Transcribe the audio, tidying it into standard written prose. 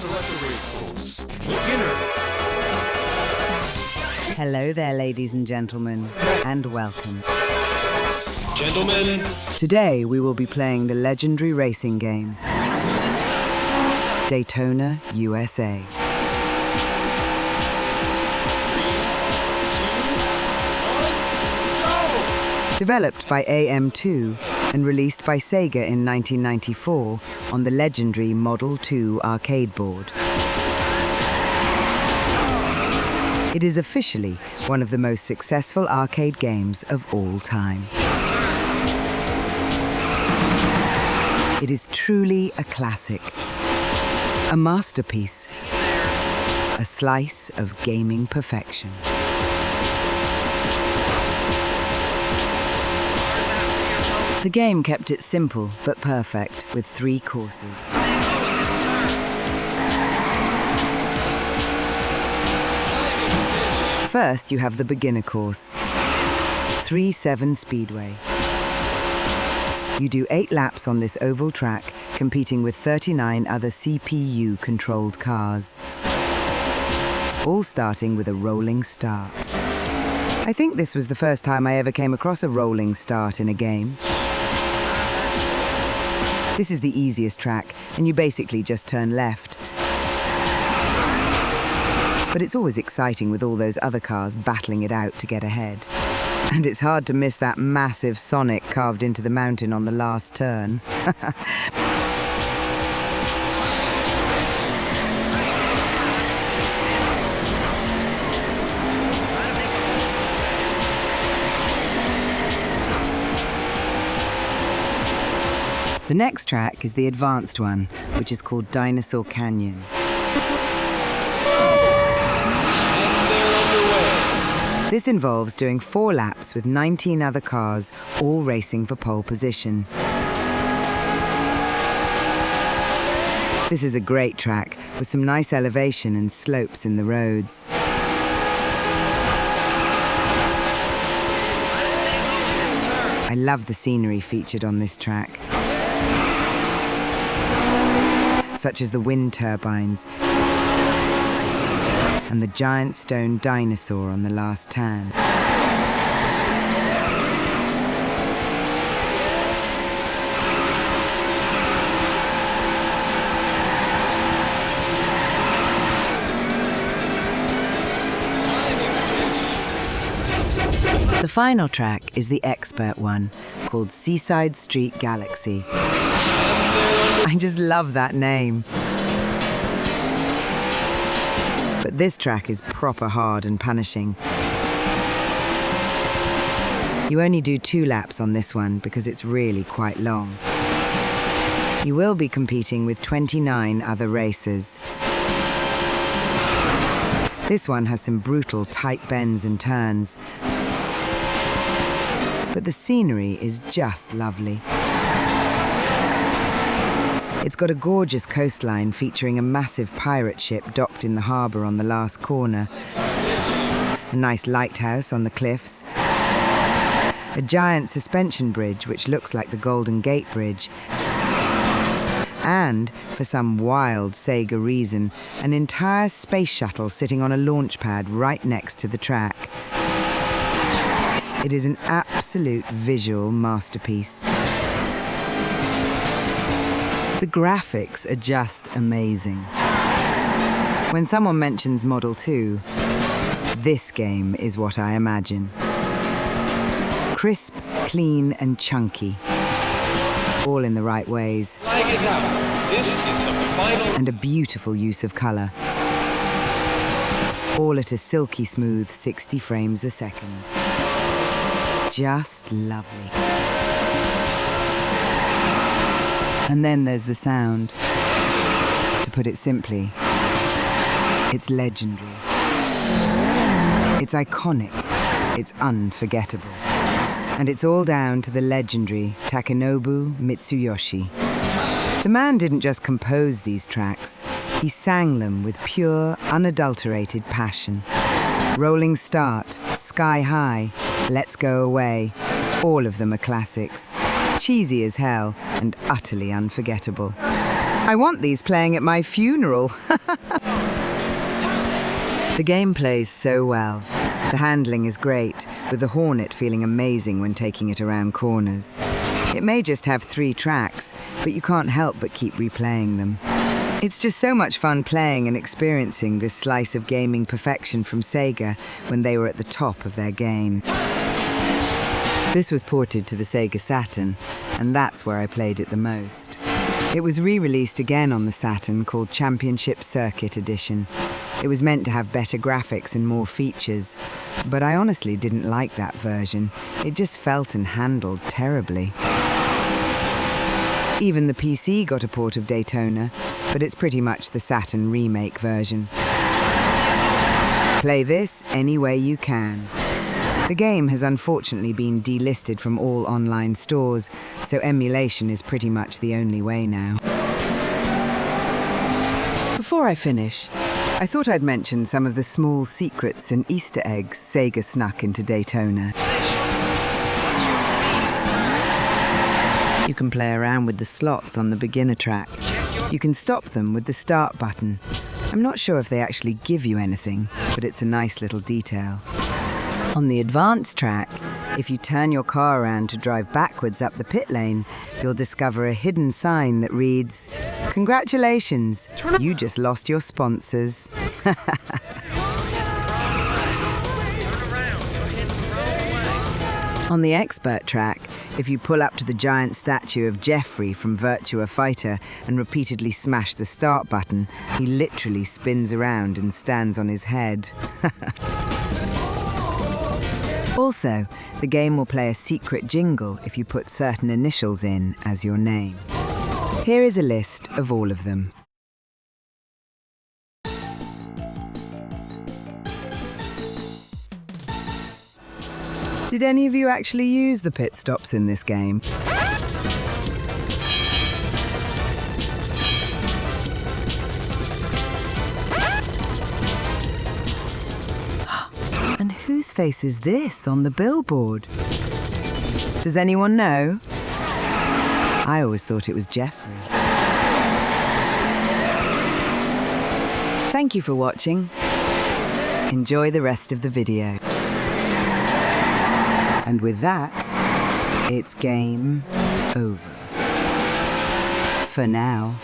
select a race course. Beginner. Hello there, ladies and gentlemen, and welcome. Gentlemen. Today we will be playing the legendary racing game, Daytona USA. Developed by AM2 and released by Sega in 1994 on the legendary Model 2 arcade board. It is officially one of the most successful arcade games of all time. It is truly a classic, a masterpiece, a slice of gaming perfection. The game kept it simple but perfect with 3 courses. First, you have the beginner course, 3-7 Speedway. You do 8 laps on this oval track, competing with 39 other CPU-controlled cars, all starting with a rolling start. I think this was the first time I ever came across a rolling start in a game. This is the easiest track, and you basically just turn left. But it's always exciting with all those other cars battling it out to get ahead. And it's hard to miss that massive Sonic carved into the mountain on the last turn. The next track is the advanced one, which is called Dinosaur Canyon. This involves doing 4 laps with 19 other cars, all racing for pole position. This is a great track with some nice elevation and slopes in the roads. I love the scenery featured on this track, such as the wind turbines and the giant stone dinosaur on the last turn. The final track is the expert one, called Seaside Street Galaxy. I just love that name. But this track is proper hard and punishing. You only do 2 laps on this one because it's really quite long. You will be competing with 29 other racers. This one has some brutal tight bends and turns, but the scenery is just lovely. It's got a gorgeous coastline featuring a massive pirate ship docked in the harbour on the last corner, a nice lighthouse on the cliffs, a giant suspension bridge which looks like the Golden Gate Bridge, and, for some wild Sega reason, an entire space shuttle sitting on a launch pad right next to the track. It is an absolute visual masterpiece. The graphics are just amazing. When someone mentions Model 2, this game is what I imagine. Crisp, clean, and chunky. All in the right ways. And a beautiful use of colour. All at a silky smooth 60 frames a second. Just lovely. And then there's the sound. To put it simply, it's legendary. It's iconic. It's unforgettable. And it's all down to the legendary Takenobu Mitsuyoshi. The man didn't just compose these tracks. He sang them with pure, unadulterated passion. Rolling Start, Sky High, Let's Go Away, all of them are classics. Cheesy as hell and utterly unforgettable. I want these playing at my funeral. The game plays so well. The handling is great, with the Hornet feeling amazing when taking it around corners. It may just have 3 tracks, but you can't help but keep replaying them. It's just so much fun playing and experiencing this slice of gaming perfection from Sega when they were at the top of their game. This was ported to the Sega Saturn, and that's where I played it the most. It was re-released again on the Saturn called Championship Circuit Edition. It was meant to have better graphics and more features, but I honestly didn't like that version. It just felt and handled terribly. Even the PC got a port of Daytona, but it's pretty much the Saturn remake version. Play this any way you can. The game has unfortunately been delisted from all online stores, so emulation is pretty much the only way now. Before I finish, I thought I'd mention some of the small secrets and Easter eggs Sega snuck into Daytona. You can play around with the slots on the beginner track. You can stop them with the start button. I'm not sure if they actually give you anything, but it's a nice little detail. On the advanced track, if you turn your car around to drive backwards up the pit lane, you'll discover a hidden sign that reads, "Congratulations, you just lost your sponsors." On the expert track, if you pull up to the giant statue of Jeffrey from Virtua Fighter and repeatedly smash the start button, he literally spins around and stands on his head. Also, the game will play a secret jingle if you put certain initials in as your name. Here is a list of all of them. Did any of you actually use the pit stops in this game? And whose face is this on the billboard? Does anyone know? I always thought it was Jeffrey. Thank you for watching. Enjoy the rest of the video. And with that, it's game over. For now.